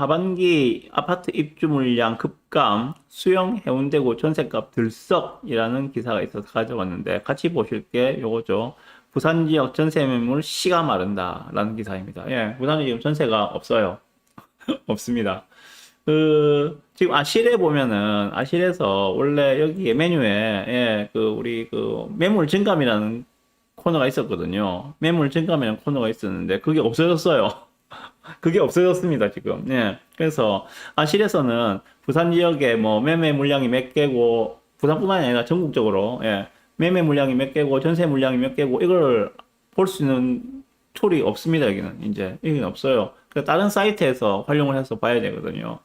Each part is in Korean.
하반기 아파트 입주 물량 급감, 수영 해운대구 전셋값 들썩이라는 기사가 있어서 가져왔는데 같이 보실 게 요거죠. 부산 지역 전세 매물 씨가 마른다라는 기사입니다. 예, 부산에 지금 전세가 없어요. 없습니다. 지금 아실에 보면은, 아실에서 원래 여기 메뉴에, 예, 우리 매물 증감이라는 코너가 있었거든요. 매물 증감이라는 코너가 있었는데, 그게 없어졌어요. 그게 없어졌습니다, 지금. 예. 그래서 아실에서는 부산 지역에 뭐 매매 물량이 몇 개고, 부산뿐만이 아니라 전국적으로, 예, 매매 물량이 몇 개고, 전세 물량이 몇 개고, 이걸 볼 수 있는 툴이 없습니다, 여기는. 이제. 여기는 없어요. 다른 사이트에서 활용을 해서 봐야 되거든요.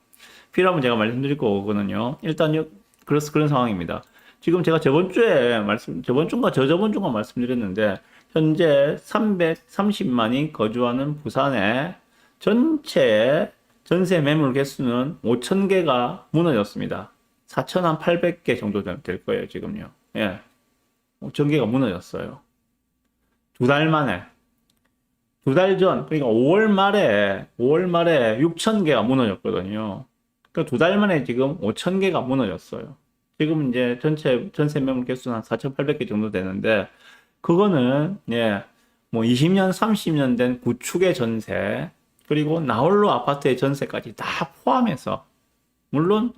필요하면 제가 말씀드릴 거거든요. 일단, 그래서 그런 상황입니다. 지금 제가 저번 주인가 저저번 주인가 말씀드렸는데, 현재 330만이 거주하는 부산의 전체 전세 매물 개수는 5,000개가 무너졌습니다. 4,800개 정도 될 거예요, 지금요. 예. 5,000개가 무너졌어요. 두 달 만에. 두 달 전, 그러니까 5월 말에 6,000개가 무너졌거든요. 그러니까 두 달 만에 지금 5,000개가 무너졌어요. 지금 이제 전세 매물 개수는 한 4,800개 정도 되는데, 그거는, 예, 뭐 20년, 30년 된 구축의 전세, 그리고 나홀로 아파트의 전세까지 다 포함해서, 물론,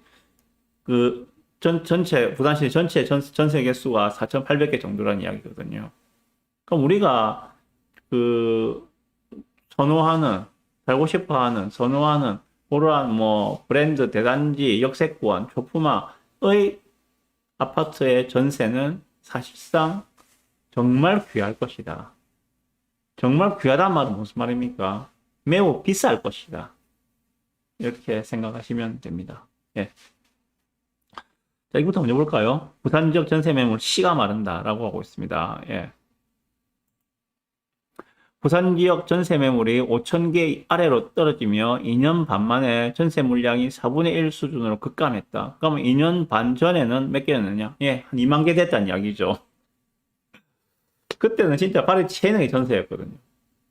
부산시 전체 전세 개수가 4,800개 정도라는 이야기거든요. 그럼 우리가, 선호하는, 살고 싶어 하는, 선호하는, 그러한 뭐, 브랜드, 대단지, 역세권, 초품화의 아파트의 전세는 사실상 정말 귀할 것이다. 정말 귀하다는 말은 무슨 말입니까? 매우 비쌀 것이다. 이렇게 생각하시면 됩니다. 예. 자, 이부터 먼저 볼까요? 부산 지역 전세 매물 씨가 마른다라고 하고 있습니다. 예. 부산 지역 전세 매물이 5,000개 아래로 떨어지며 2년 반 만에 전세 물량이 4분의 1 수준으로 급감했다. 그러면 2년 반 전에는 몇 개였느냐? 예, 한 2만 개 됐다는 이야기죠. 그때는 진짜 발이 채이는 게 전세였거든요.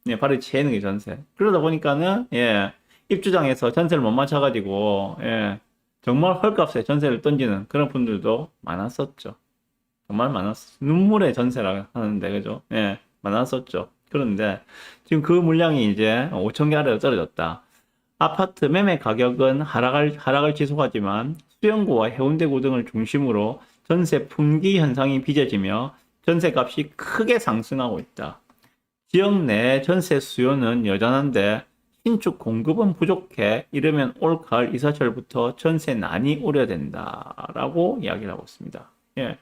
예, 발이 채이는 게 전세. 그러다 보니까는, 예, 입주장에서 전세를 못 맞춰가지고, 예, 정말 헐값에 전세를 던지는 그런 분들도 많았었죠. 정말 많았어. 눈물의 전세라고 하는데, 그죠? 예, 많았었죠. 그런데 지금 그 물량이 이제 5천 개 아래로 떨어졌다. 아파트 매매 가격은 하락을 지속하지만 수영구와 해운대구 등을 중심으로 전세 품귀 현상이 빚어지며 전세값이 크게 상승하고 있다. 지역 내 전세 수요는 여전한데 신축 공급은 부족해 이르면 올 가을 이사철부터 전세 난이 우려된다라고 이야기를 하고 있습니다. 예.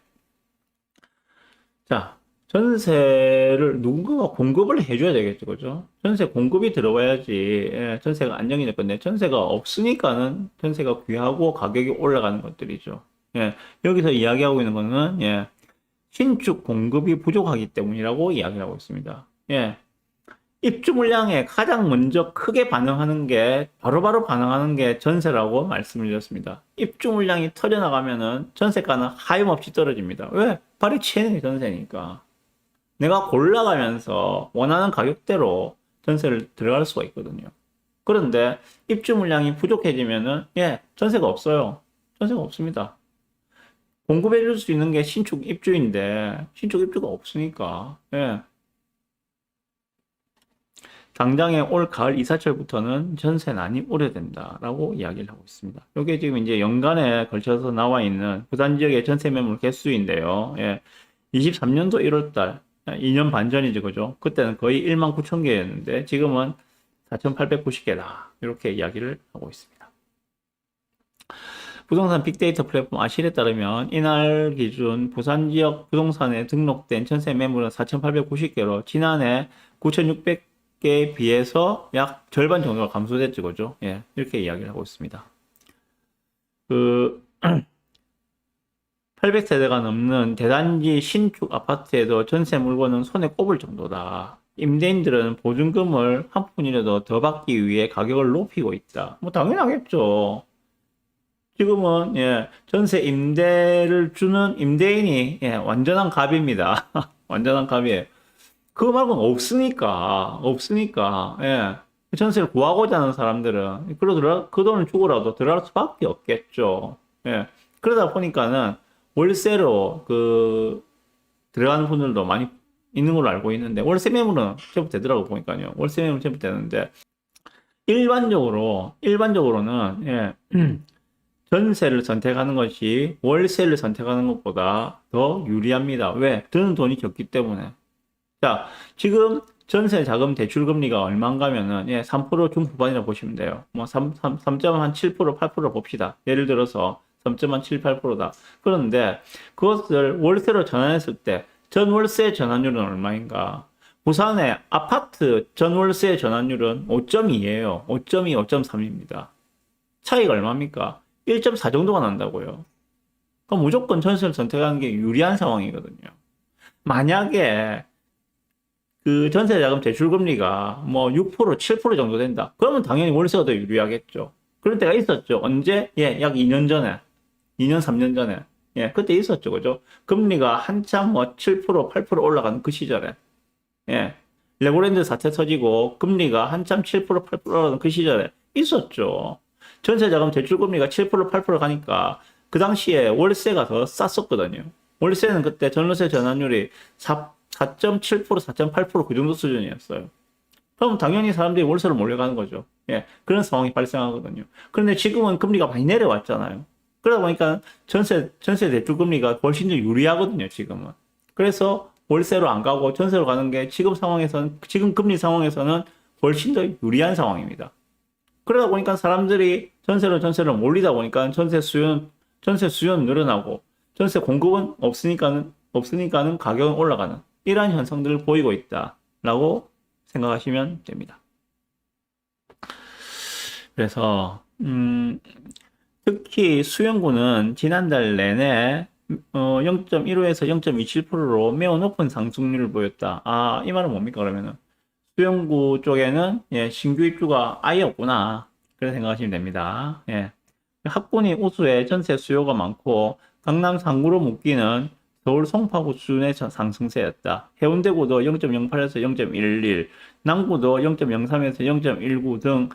자, 전세를 누군가가 공급을 해줘야 되겠죠, 그죠? 전세 공급이 들어와야지, 예, 전세가 안정이 될 건데, 전세가 없으니까는 전세가 귀하고 가격이 올라가는 것들이죠. 예, 여기서 이야기하고 있는 거는, 예, 신축 공급이 부족하기 때문이라고 이야기를 하고 있습니다. 예, 입주 물량에 가장 먼저 크게 반응하는 게, 바로바로 반응하는 게 전세라고 말씀을 드렸습니다. 입주 물량이 터져나가면은 전세가는 하염없이 떨어집니다. 왜? 발이 치이는 게 전세니까. 내가 골라가면서 원하는 가격대로 전세를 들어갈 수가 있거든요. 그런데 입주 물량이 부족해지면은, 예, 전세가 없어요. 전세가 없습니다. 공급해 줄 수 있는 게 신축 입주인데, 신축 입주가 없으니까, 예. 당장에 올 가을 이사철부터는 전세난이 우려된다라고 이야기를 하고 있습니다. 이게 지금 이제 연간에 걸쳐서 나와 있는 부산 지역의 전세 매물 개수인데요. 예. 23년도 1월달, 2년 반 전이죠, 그죠? 그때는 거의 1만 9천 개였는데 지금은 4,890개다. 이렇게 이야기를 하고 있습니다. 부동산 빅데이터 플랫폼 아실에 따르면 이날 기준 부산 지역 부동산에 등록된 전세 매물은 4,890개로 지난해 9,600개에 비해서 약 절반 정도가 감소됐죠, 그죠? 예, 이렇게 이야기를 하고 있습니다. 800세대가 넘는 대단지 신축 아파트에도 전세 물건은 손에 꼽을 정도다. 임대인들은 보증금을 한 푼이라도 더 받기 위해 가격을 높이고 있다. 뭐 당연하겠죠. 지금은 예, 전세 임대를 주는 임대인이 예, 완전한 갑입니다. 완전한 갑이에요. 그거 말고는 없으니까 예. 전세를 구하고자 하는 사람들은 그 돈을 주고라도 들어갈 수밖에 없겠죠. 예. 그러다 보니까는 월세로 들어가는 분들도 많이 있는 걸로 알고 있는데, 월세 매물은 제법 되더라고 보니까요. 월세 매물 제법 되는데, 일반적으로는, 예, 전세를 선택하는 것이 월세를 선택하는 것보다 더 유리합니다. 왜? 드는 돈이 적기 때문에. 자, 지금 전세 자금 대출 금리가 얼마인가면은, 예, 3% 중후반이라고 보시면 돼요. 뭐, 3.7%, 8% 봅시다. 예를 들어서 3.7, 8%다. 그런데 그것을 월세로 전환했을 때, 전월세 전환율은 얼마인가? 부산의 아파트 전월세 전환율은 5.2예요. 5.2, 5.3입니다. 차이가 얼마입니까? 1.4 정도가 난다고요. 그럼 무조건 전세를 선택하는 게 유리한 상황이거든요. 만약에 그 전세자금 대출금리가 뭐 6%, 7% 정도 된다. 그러면 당연히 월세가 더 유리하겠죠. 그런 때가 있었죠. 언제? 예, 약 2년 전에. 2년, 3년 전에. 예, 그때 있었죠. 그죠? 금리가 한참 뭐 7%, 8% 올라가는 그 시절에. 예. 레고랜드 사태 터지고 금리가 한참 7%, 8% 올라가는 그 시절에 있었죠. 전세자금 대출금리가 7%, 8% 가니까 그 당시에 월세가 더 쌌었거든요. 월세는 그때 전월세 전환율이 4.7%, 4.8%그 정도 수준이었어요. 그럼 당연히 사람들이 월세로 몰려가는 거죠. 예, 그런 상황이 발생하거든요. 그런데 지금은 금리가 많이 내려왔잖아요. 그러다 보니까 전세 대출 금리가 훨씬 더 유리하거든요, 지금은. 그래서 월세로 안 가고 전세로 가는 게 지금 금리 상황에서는 훨씬 더 유리한 상황입니다. 그러다 보니까 사람들이 전세로 몰리다 보니까 전세 수요는 늘어나고 전세 공급은 없으니까는 가격은 올라가는 이러한 현상들을 보이고 있다라고 생각하시면 됩니다. 그래서 특히 수영구는 지난달 내내 0.15에서 0.27%로 매우 높은 상승률을 보였다. 아, 이 말은 뭡니까 그러면은 수영구 쪽에는 예, 신규 입주가 아예 없구나. 그렇게 생각하시면 됩니다. 예. 학군이 우수해 전세 수요가 많고 강남 상구로 묶이는 서울 송파구 수준의 상승세였다. 해운대구도 0.08에서 0.11, 남구도 0.03에서 0.19 등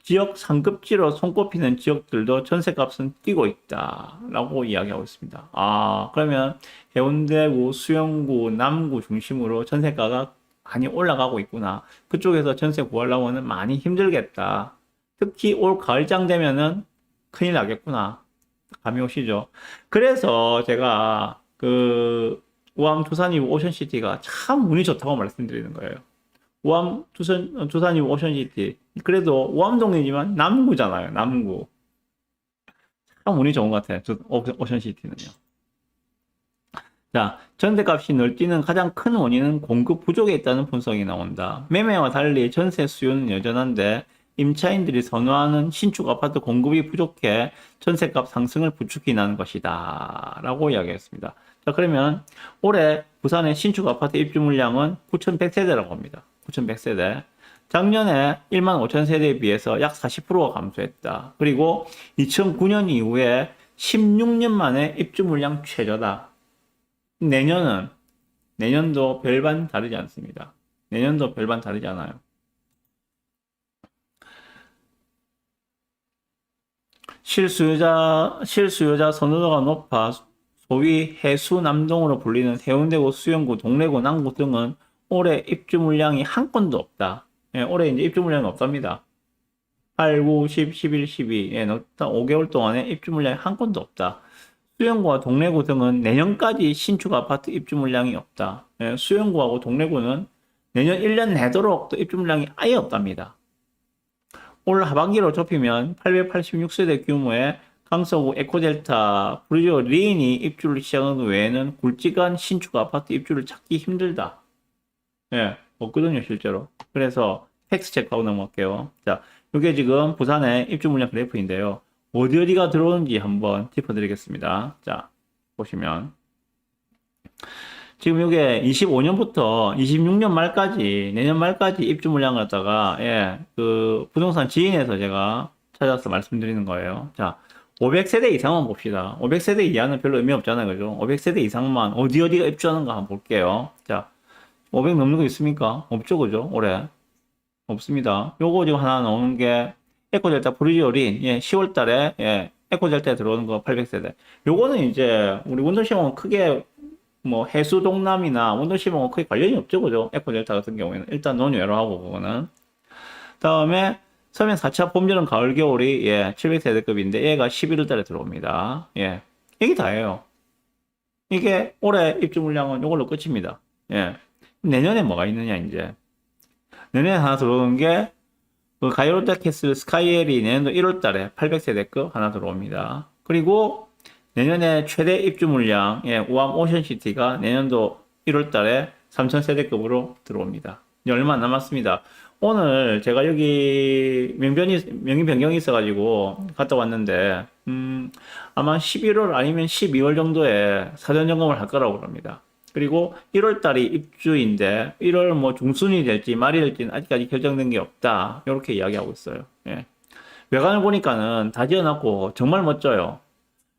지역 상급지로 손꼽히는 지역들도 전세값은 뛰고 있다. 라고 이야기하고 있습니다. 아, 그러면 해운대구, 수영구, 남구 중심으로 전세가가 많이 올라가고 있구나. 그쪽에서 전세 구하려고 하면 많이 힘들겠다. 특히 올 가을장 되면은 큰일 나겠구나. 감이 오시죠? 그래서 제가 우암 두산이브 오션시티가 참 운이 좋다고 말씀드리는 거예요. 우암 두산이브 오션시티. 그래도 우암동이지만 남구잖아요. 남구. 참 운이 좋은 것 같아요. 오션시티는요. 자, 전세값이 늘뛰는 가장 큰 원인은 공급 부족에 있다는 분석이 나온다. 매매와 달리 전세 수요는 여전한데 임차인들이 선호하는 신축 아파트 공급이 부족해 전세값 상승을 부추기는 것이다. 라고 이야기했습니다. 자, 그러면 올해 부산의 신축 아파트 입주 물량은 9,100세대라고 합니다. 9,100세대. 작년에 1만 5천 세대에 비해서 약 40%가 감소했다. 그리고 2009년 이후에 16년 만에 입주 물량 최저다. 내년도 별반 다르지 않습니다. 내년도 별반 다르지 않아요. 실수요자 선호도가 높아 소위 해수남동으로 불리는 해운대구, 수영구, 동래구, 남구 등은 올해 입주 물량이 한 건도 없다. 예, 올해 이제 입주 물량이 없답니다. 8, 9, 10, 11, 12. 예, 5개월 동안에 입주 물량이 한 건도 없다. 수영구와 동래구 등은 내년까지 신축 아파트 입주 물량이 없다. 예, 수영구하고 동래구는 내년 1년 내도록 또 입주 물량이 아예 없답니다. 올 하반기로 좁히면 886세대 규모의 강서구 에코델타, 브리저 리인이 입주를 시작한 외에는 굵직한 신축 아파트 입주를 찾기 힘들다. 예, 없거든요, 실제로. 그래서 팩스 체크하고 넘어갈게요. 자, 이게 지금 부산의 입주 물량 그래프인데요. 어디가 들어오는지 한번 짚어드리겠습니다. 자, 보시면. 지금 이게 25년부터 26년 말까지, 내년 말까지 입주 물량을 갖다가, 예, 부동산 지인에서 제가 찾아서 말씀드리는 거예요. 자, 500세대 이상만 봅시다. 500세대 이하는 별로 의미 없잖아요. 그죠? 500세대 이상만 어디가 입주하는가 한번 볼게요. 자, 500 넘는 거 있습니까? 없죠. 그죠? 올해. 없습니다. 요거 지금 하나 나오는 게 에코델타 브리지올인, 예, 10월 달에, 예, 에코델타에 들어오는 거 800세대. 요거는 이제 우리 원동시험은 크게 뭐 해수 동남이나 원동시험은 크게 관련이 없죠, 그죠? 에코델타 같은 경우에는. 일단 논외로 하고, 그거는. 다음에 서면 4차 봄여름 가을 겨울이, 예, 700세대급인데 얘가 11월 달에 들어옵니다. 예. 이게 다예요. 이게 올해 입주 물량은 이걸로 끝입니다. 예. 내년에 뭐가 있느냐, 이제. 내년에 하나 들어오는 게, 그 가이로드 캐슬 스카이엘이 내년도 1월 달에 800세대급 하나 들어옵니다. 그리고 내년에 최대 입주 물량, 예, 우암 오션시티가 내년도 1월 달에 3000세대급으로 들어옵니다. 이제 얼마 안 남았습니다. 오늘 제가 여기 명의 변경이 있어가지고 갔다 왔는데, 아마 11월 아니면 12월 정도에 사전 점검을 할 거라고 그럽니다. 그리고 1월 달이 입주인데 1월 뭐 중순이 될지 말이 될지는 아직까지 결정된 게 없다. 이렇게 이야기하고 있어요. 예. 외관을 보니까는 다 지어놨고 정말 멋져요.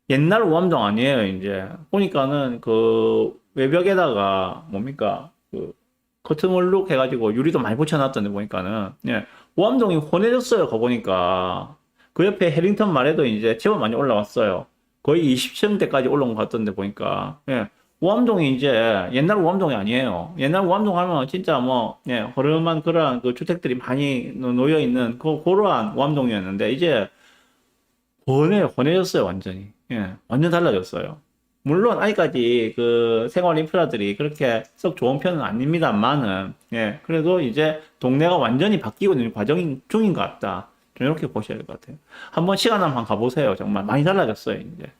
옛날 우암동 아니에요, 이제. 보니까는 그 외벽에다가 뭡니까? 그 커튼월룩 해가지고 유리도 많이 붙여놨던데 보니까는 예. 우암동이 혼해졌어요, 거 보니까. 그 옆에 해링턴 말에도 이제 제법 많이 올라왔어요. 거의 20층대까지 올라온 것 같던데 보니까. 예. 우암동이 이제 옛날 우암동이 아니에요. 옛날 우암동 하면 진짜 뭐, 예, 허름한 그런 그 주택들이 많이 놓여 있는 그러한 우암동이었는데 이제 혼해졌어요, 완전히. 예, 완전 달라졌어요. 물론 아직까지 그 생활 인프라들이 그렇게 썩 좋은 편은 아닙니다만은, 예, 그래도 이제 동네가 완전히 바뀌고 있는 과정 중인 것 같다. 좀 이렇게 보셔야 될 것 같아요. 한번 시간 한번 가보세요. 정말 많이 달라졌어요, 이제.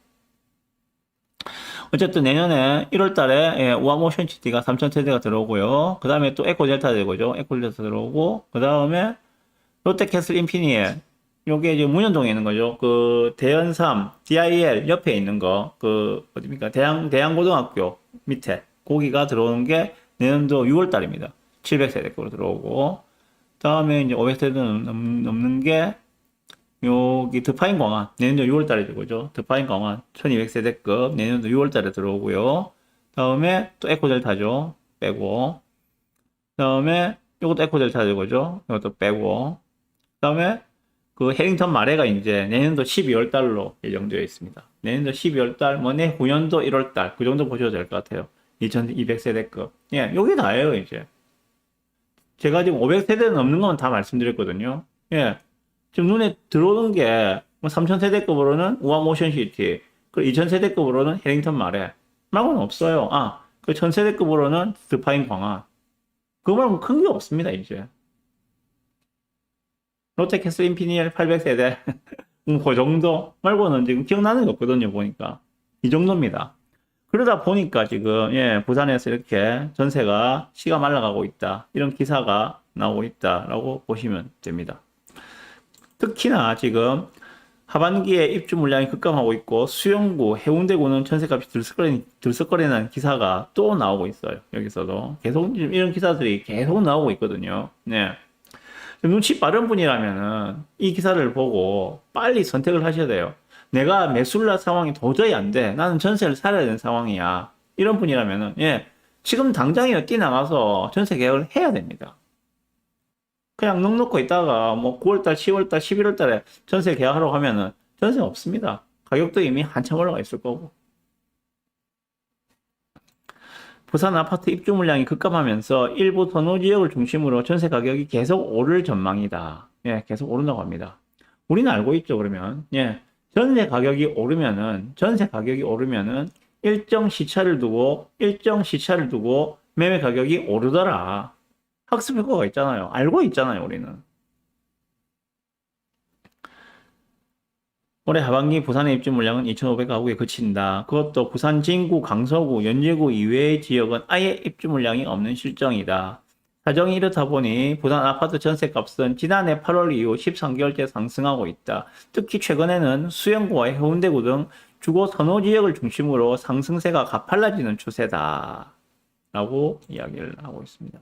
어쨌든 내년에 1월 달에 예, 우아모션 GT가 3000세대가 들어오고요. 그 다음에 또 에코델타 되고죠. 에코델타 들어오고, 그 다음에 롯데캐슬 인피니엘. 요게 이제 문현동에 있는 거죠. 그 대연삼 DIL 옆에 있는 거, 그 어디입니까? 대양고등학교 밑에 고기가 들어오는 게 내년도 6월 달입니다. 700세대급으로 들어오고, 다음에 이제 500세대 넘는 게 여기 드파인 광안 내년도 6월 달에 들어오죠. 드파인 광안 1200세대급 내년도 6월 달에 들어오고요. 다음에 또 에코델타죠. 빼고. 다음에 이것도 에코델타 되고죠. 이것도 빼고. 다음에 그 해링턴 마레가 이제 내년도 12월 달로 예정되어 있습니다. 내년도 12월 달, 뭐 내후년도 1월 달, 그 정도 보셔도 될 것 같아요. 2200세대급. 예, 요게 다예요, 이제. 제가 지금 500세대 넘는 건 다 말씀드렸거든요. 예. 지금 눈에 들어오는 게, 뭐 3000세대급으로는 우암 오션시티, 그 2000세대급으로는 해링턴 마레. 말고는 없어요. 아, 그 1000세대급으로는 드파인 광안. 그거 말고 큰 게 없습니다, 이제. 롯데캐슬 인피니엘 800세대. 그 정도 말고는 지금 기억나는 게 없거든요, 보니까. 이 정도입니다. 그러다 보니까 지금, 예, 부산에서 이렇게 전세가 씨가 말라가고 있다. 이런 기사가 나오고 있다라고 보시면 됩니다. 특히나 지금 하반기에 입주 물량이 급감하고 있고 수영구, 해운대구는 전세값이 들썩거리는 기사가 또 나오고 있어요. 여기서도. 계속 이런 기사들이 계속 나오고 있거든요. 네. 눈치 빠른 분이라면은 이 기사를 보고 빨리 선택을 하셔야 돼요. 내가 매수를 상황이 도저히 안 돼. 나는 전세를 살아야 되는 상황이야. 이런 분이라면은, 예, 지금 당장이라도 뛰어나가서 전세 계약을 해야 됩니다. 그냥 넋 놓고 있다가 뭐 9월달, 10월달, 11월달에 전세 계약하러 가면은 전세 없습니다. 가격도 이미 한참 올라가 있을 거고. 부산 아파트 입주 물량이 급감하면서 일부 선호 지역을 중심으로 전세 가격이 계속 오를 전망이다. 예, 계속 오른다고 합니다. 우리는 알고 있죠, 그러면. 예, 전세 가격이 오르면은 일정 시차를 두고 매매 가격이 오르더라. 학습 효과가 있잖아요. 알고 있잖아요, 우리는. 올해 하반기 부산의 입주 물량은 2,500가구에 그친다. 그것도 부산 진구, 강서구, 연제구 이외의 지역은 아예 입주 물량이 없는 실정이다. 사정이 이렇다 보니 부산 아파트 전세값은 지난해 8월 이후 13개월째 상승하고 있다. 특히 최근에는 수영구와 해운대구 등 주거 선호 지역을 중심으로 상승세가 가팔라지는 추세다. 라고 이야기를 하고 있습니다.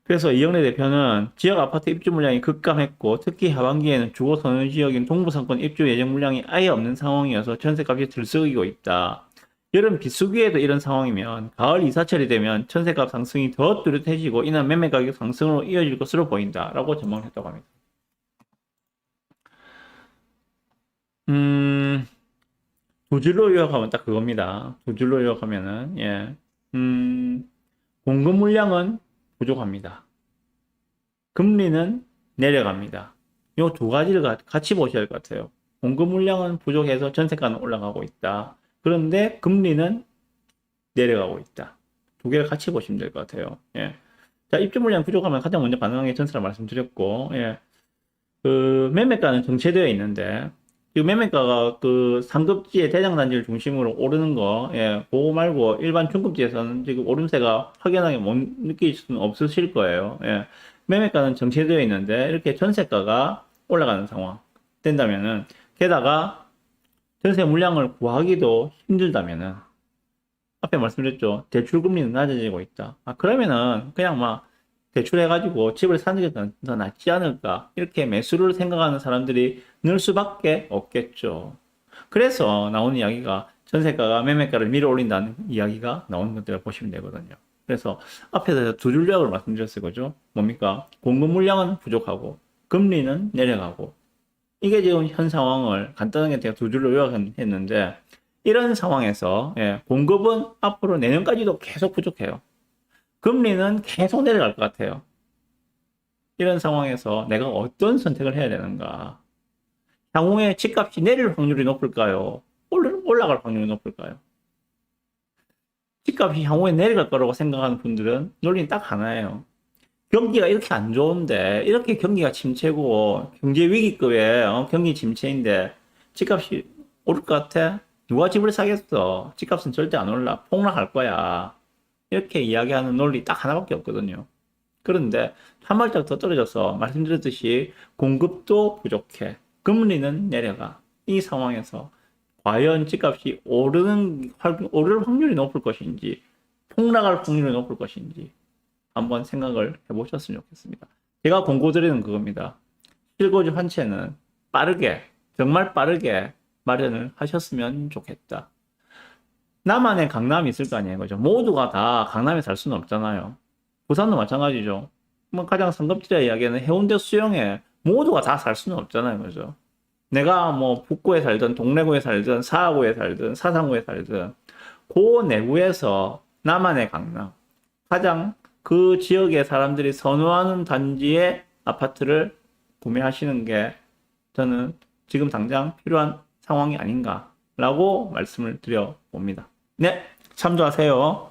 그래서 이영래 대표는 지역 아파트 입주 물량이 급감했고 특히 하반기에는 주거 선호 지역인 동부상권 입주 예정 물량이 아예 없는 상황이어서 전세값이 들썩이고 있다. 여름 비수기에도 이런 상황이면 가을 이사철이 되면 전세값 상승이 더 뚜렷해지고 이는 매매 가격 상승으로 이어질 것으로 보인다라고 전망을 했다고 합니다. 음, 두 줄로 요약하면 딱 그겁니다. 두 줄로 요약하면은 예, 공급 물량은 부족합니다. 금리는 내려갑니다. 이 두 가지를 같이 보셔야 할 것 같아요. 공급 물량은 부족해서 전세가는 올라가고 있다. 그런데 금리는 내려가고 있다. 두 개를 같이 보시면 될 것 같아요. 예. 자, 입주 물량 부족하면 가장 먼저 가능한 게 전세라 말씀드렸고, 예. 그 매매가는 정체되어 있는데, 이 매매가가 그 상급지의 대장단지를 중심으로 오르는 거, 예, 그거 말고 일반 중급지에서는 지금 오름세가 확연하게 못 느낄 수는 없으실 거예요. 예. 매매가는 정체되어 있는데, 이렇게 전세가가 올라가는 상황 된다면은, 게다가 전세 물량을 구하기도 힘들다면은, 앞에 말씀드렸죠. 대출 금리는 낮아지고 있다. 아, 그러면은 그냥 막 대출해가지고 집을 사는 게 더 낫지 않을까. 이렇게 매수를 생각하는 사람들이 늘 수밖에 없겠죠. 그래서 나오는 이야기가 전세가가 매매가를 밀어 올린다는 이야기가 나오는 것들을 보시면 되거든요. 그래서 앞에서 두 줄 요약을 말씀드렸을 거죠. 뭡니까? 공급 물량은 부족하고 금리는 내려가고 이게 지금 현 상황을 간단하게 제가 두 줄로 요약했는데 이런 상황에서 예, 공급은 앞으로 내년까지도 계속 부족해요. 금리는 계속 내려갈 것 같아요. 이런 상황에서 내가 어떤 선택을 해야 되는가? 향후에 집값이 내릴 확률이 높을까요? 올라갈 확률이 높을까요? 집값이 향후에 내려갈 거라고 생각하는 분들은 논리는 딱 하나예요. 경기가 이렇게 안 좋은데, 이렇게 경기가 침체고, 경제 위기급의 경기 침체인데, 집값이 오를 것 같아? 누가 집을 사겠어? 집값은 절대 안 올라. 폭락할 거야. 이렇게 이야기하는 논리 딱 하나밖에 없거든요. 그런데 한 발짝 더 떨어져서 말씀드렸듯이 공급도 부족해. 금리는 내려가. 이 상황에서 과연 집값이 오를 확률이 높을 것인지, 폭락할 확률이 높을 것인지, 한번 생각을 해보셨으면 좋겠습니다. 제가 권고드리는 그겁니다. 실거주 한 채는 빠르게, 정말 빠르게 마련을 하셨으면 좋겠다. 나만의 강남이 있을 거 아니에요. 그죠? 모두가 다 강남에 살 수는 없잖아요. 부산도 마찬가지죠. 뭐 가장 상급지대 이야기는 해운대 수영에 모두가 다 살 수는 없잖아요. 그죠? 내가 뭐 북구에 살든 동래구에 살든 사하구에 살든 사상구에 살든 그 내구에서 나만의 강남, 가장 그 지역의 사람들이 선호하는 단지의 아파트를 구매하시는 게 저는 지금 당장 필요한 상황이 아닌가라고 말씀을 드려 봅니다. 네, 참조하세요.